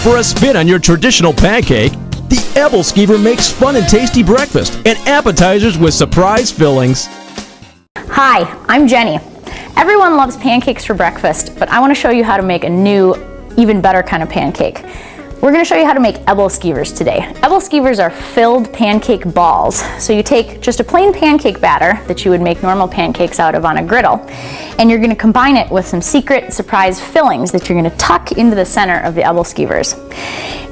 For a spin on your traditional pancake, the Ebleskiver makes fun and tasty breakfast and appetizers with surprise fillings. Hi, I'm Jenny. Everyone loves pancakes for breakfast, but I want to show you how to make a new, even better kind of pancake. We're going to show you how to make Ebleskivers today. Ebleskivers are filled pancake balls. So you take just a plain pancake batter that you would make normal pancakes out of on a griddle, and you're going to combine it with some secret surprise fillings that you're going to tuck into the center of the Ebleskivers.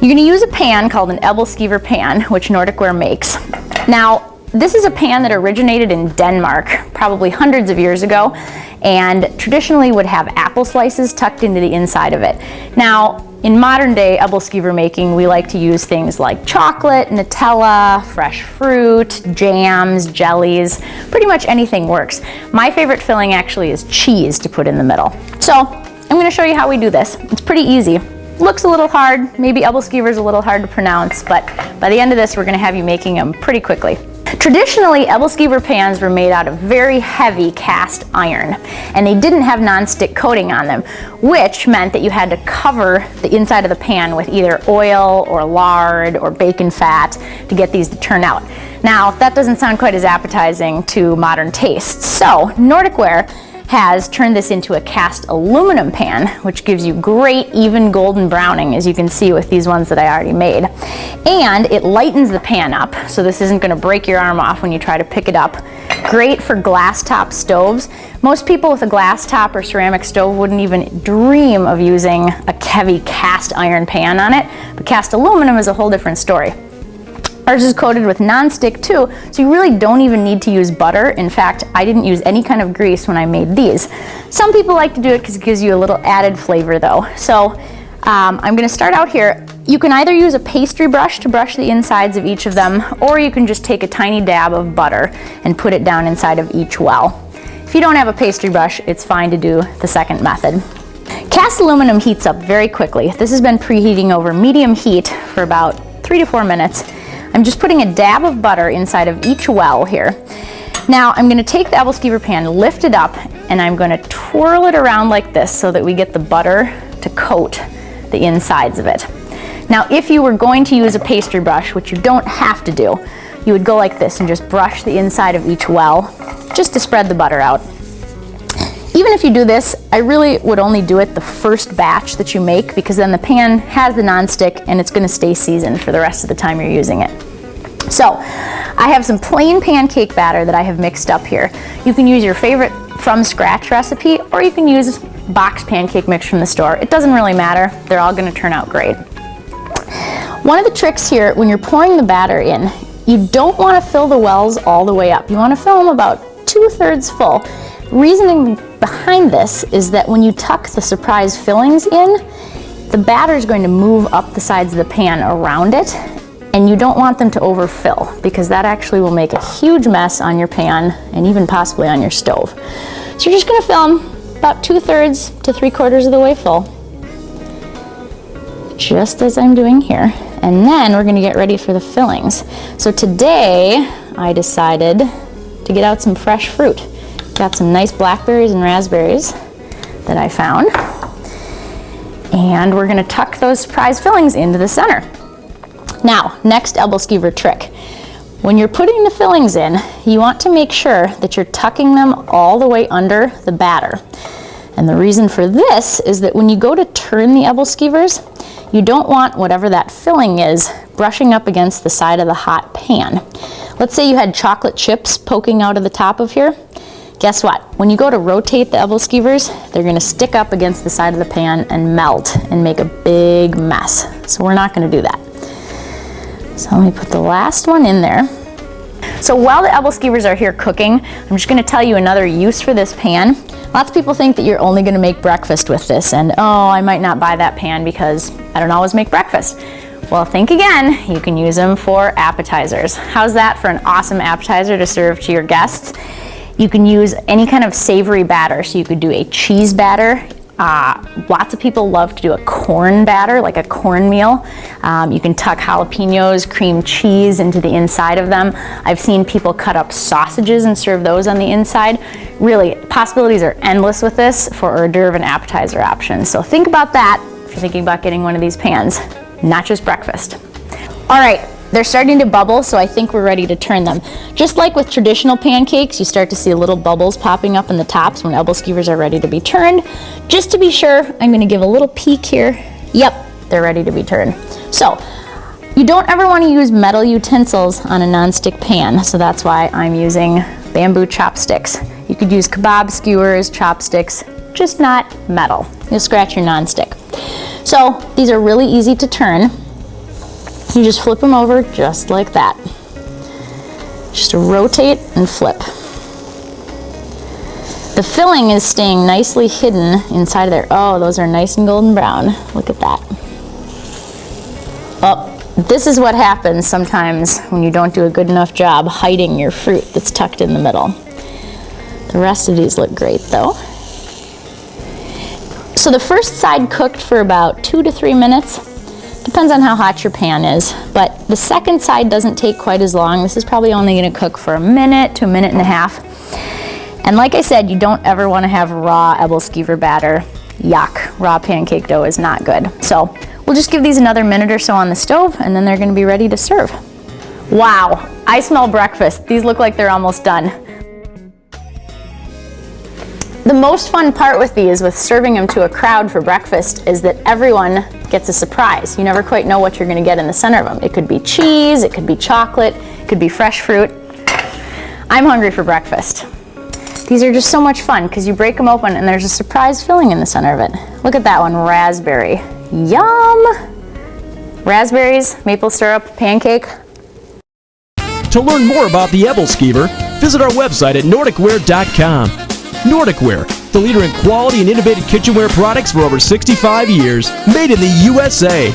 You're going to use a pan called an Ebleskiver pan, which Nordic Ware makes. Now, this is a pan that originated in Denmark, probably hundreds of years ago, and traditionally would have apple slices tucked into the inside of it. Now, in modern day Ebleskiver making, we like to use things like chocolate, Nutella, fresh fruit, jams, jellies, pretty much anything works. My favorite filling actually is cheese to put in the middle. So, I'm going to show you how we do this. It's pretty easy. Looks a little hard, maybe Ebleskiver's a little hard to pronounce, but by the end of this we're going to have you making them pretty quickly. Traditionally, Ebleskiver pans were made out of very heavy cast iron, and they didn't have non-stick coating on them, which meant that you had to cover the inside of the pan with either oil or lard or bacon fat to get these to turn out. Now, that doesn't sound quite as appetizing to modern tastes, so Nordic Ware has turned this into a cast aluminum pan, which gives you great even golden browning, as you can see with these ones that I already made. And it lightens the pan up, so this isn't going to break your arm off when you try to pick it up. Great for glass top stoves. Most people with a glass top or ceramic stove wouldn't even dream of using a heavy cast iron pan on it, but cast aluminum is a whole different story. Ours is coated with non-stick too, so you really don't even need to use butter. In fact, I didn't use any kind of grease when I made these. Some people like to do it because it gives you a little added flavor though. So I'm going to start out here. You can either use a pastry brush to brush the insides of each of them, or you can just take a tiny dab of butter and put it down inside of each well. If you don't have a pastry brush, it's fine to do the second method. Cast aluminum heats up very quickly. This has been preheating over medium heat for about 3 to 4 minutes. I'm just putting a dab of butter inside of each well here. Now I'm going to take the Ebleskiver pan, lift it up, and I'm going to twirl it around like this so that we get the butter to coat the insides of it. Now if you were going to use a pastry brush, which you don't have to do, you would go like this and just brush the inside of each well just to spread the butter out. Even if you do this, I really would only do it the first batch that you make, because then the pan has the non-stick and it's going to stay seasoned for the rest of the time you're using it. So, I have some plain pancake batter that I have mixed up here. You can use your favorite from scratch recipe, or you can use box pancake mix from the store. It doesn't really matter. They're all going to turn out great. One of the tricks here, when you're pouring the batter in, you don't want to fill the wells all the way up. You want to fill them about 2/3 full. Reasoning behind this is that when you tuck the surprise fillings in, the batter is going to move up the sides of the pan around it, and you don't want them to overfill, because that actually will make a huge mess on your pan and even possibly on your stove. So you're just going to fill them about 2/3 to 3/4 of the way full, just as I'm doing here. And then we're going to get ready for the fillings. So today I decided to get out some fresh fruit. Got some nice blackberries and raspberries that I found. And we're going to tuck those surprise fillings into the center. Now, next Ebleskiver trick. When you're putting the fillings in, you want to make sure that you're tucking them all the way under the batter. And the reason for this is that when you go to turn the Ebleskivers, you don't want whatever that filling is brushing up against the side of the hot pan. Let's say you had chocolate chips poking out of the top of here. Guess what? When you go to rotate the Ebleskivers, they're going to stick up against the side of the pan and melt and make a big mess. So we're not going to do that. So let me put the last one in there. So while the Ebleskivers are here cooking, I'm just going to tell you another use for this pan. Lots of people think that you're only going to make breakfast with this, and oh, I might not buy that pan because I don't always make breakfast. Well, think again. You can use them for appetizers. How's that for an awesome appetizer to serve to your guests? You can use any kind of savory batter. So you could do a cheese batter. Lots of people love to do a corn batter, like a cornmeal. You can tuck jalapenos, cream cheese into the inside of them. I've seen people cut up sausages and serve those on the inside. Really, possibilities are endless with this for hors d'oeuvre and appetizer options. So think about that if you're thinking about getting one of these pans. not just breakfast. All right, they're starting to bubble, so I think we're ready to turn them. Just like with traditional pancakes, you start to see little bubbles popping up in the tops when Ebleskivers are ready to be turned. Just to be sure, I'm gonna give a little peek here. Yep, they're ready to be turned. So, you don't ever want to use metal utensils on a nonstick pan, so that's why I'm using bamboo chopsticks. You could use kebab skewers, chopsticks, just not metal. You'll scratch your nonstick. So these are really easy to turn. You just flip them over just like that. Just rotate and flip. The filling is staying nicely hidden inside of there. Oh, those are nice and golden brown. Look at that. Oh. This is what happens sometimes when you don't do a good enough job hiding your fruit that's tucked in the middle. The rest of these look great though. So the first side cooked for about 2 to 3 minutes. Depends on how hot your pan is, but the second side doesn't take quite as long. This is probably only going to cook for a minute to a minute and a half. And like I said, you don't ever want to have raw Ebleskiver batter. Yuck, raw pancake dough is not good. So we'll just give these another minute or so on the stove, and then they're going to be ready to serve. Wow, I smell breakfast. These look like they're almost done. The most fun part with these, with serving them to a crowd for breakfast, is that everyone gets a surprise. You never quite know what you're going to get in the center of them. It could be cheese, it could be chocolate, it could be fresh fruit. I'm hungry for breakfast. These are just so much fun because you break them open and there's a surprise filling in the center of it. Look at that one, raspberry. Yum! Raspberries, maple syrup, pancake. To learn more about the Ebleskiver, visit our website at nordicware.com. Nordic Ware, the leader in quality and innovative kitchenware products for over 65 years, made in the USA.